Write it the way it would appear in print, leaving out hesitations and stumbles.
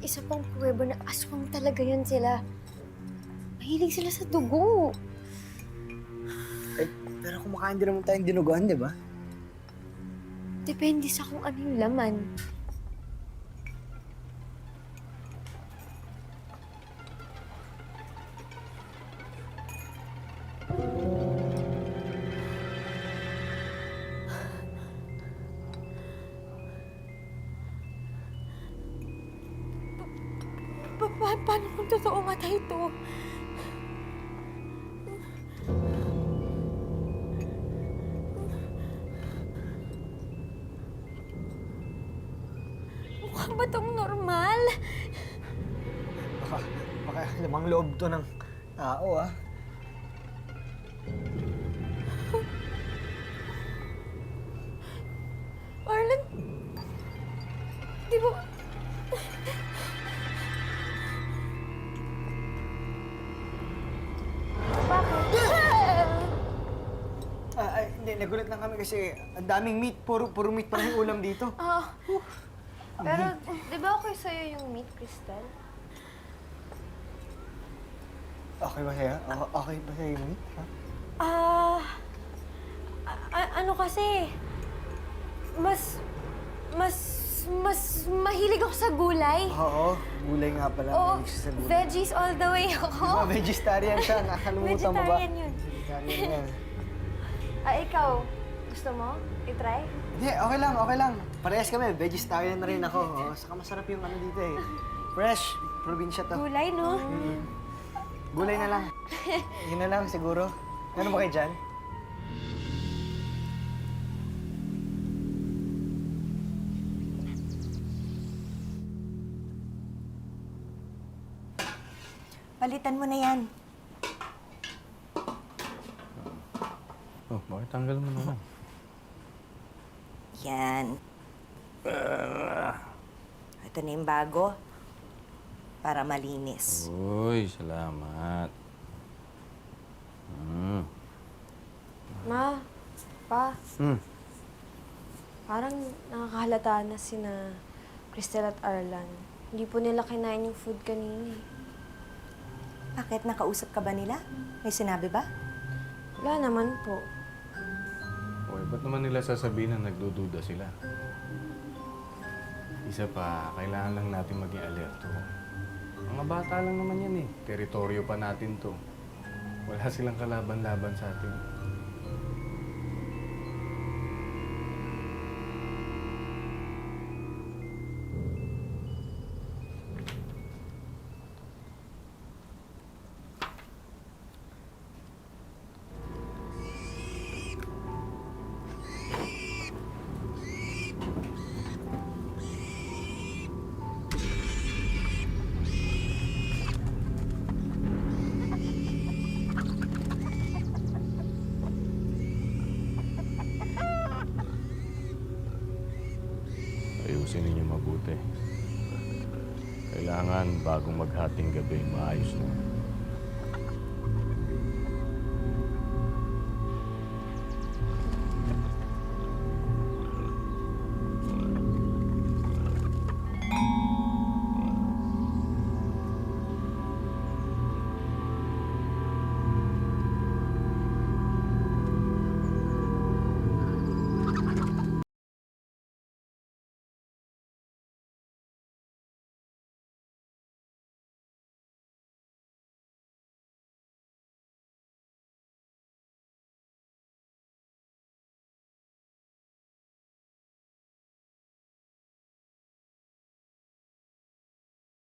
isa pang pruweba na aswang talaga yan sila. Mahilig sila sa dugo. Eh, pero kumakain din naman tayong dinuguan, di ba? Depende sa kung ano yung laman. Paano kung totoo matay ito? Mukha ba itong normal? Baka lamang loob to ng tao, ah. Arlan, di ba... Hindi, nagulat lang kami kasi ang daming meat. Puro meat pa rin yung ulam dito. Pero, di ba okay sa'yo yung meat, Crystal? Okay ba sa'yo? Okay ba sa'yo yung meat? Ha? Ano kasi, mas mahilig ako sa gulay. Oo, gulay nga pala. Oo, Mahilig siya sa gulay. veggies all the way ako. Di ba, vegetarian siya. Nakakalimutan mo ba? Vegetarian yun. Vegetarian yan. Ikaw, gusto mo? I-try? Hindi, okay lang. Parehas kami, vegetarian na rin ako. Oh, saka masarap yung ano dito eh. Fresh, probinsya to. Gulay, no? Gulay na lang. Yun na lang siguro. Meron ba kayo dyan? Palitan mo na yan. Oh, bakit tanggal mo naman? Yan. Ito na yung bago. Para malinis. Uy, salamat. Ma, pa, parang nakakahalata na sina Crystal at Arlan. Hindi po nila kinain yung food kanina eh. Bakit? Nakausap ka ba nila? May sinabi ba? Wala naman po. Uy, ba't naman nila sasabihin na nagdududa sila? Isa pa, kailangan lang natin maging alerto. Mga bata lang naman yan eh. Teritoryo pa natin to. Wala silang kalaban-laban sa atin. Ayusin ninyo mabuti. Kailangan bagong maghating gabi, maayos na.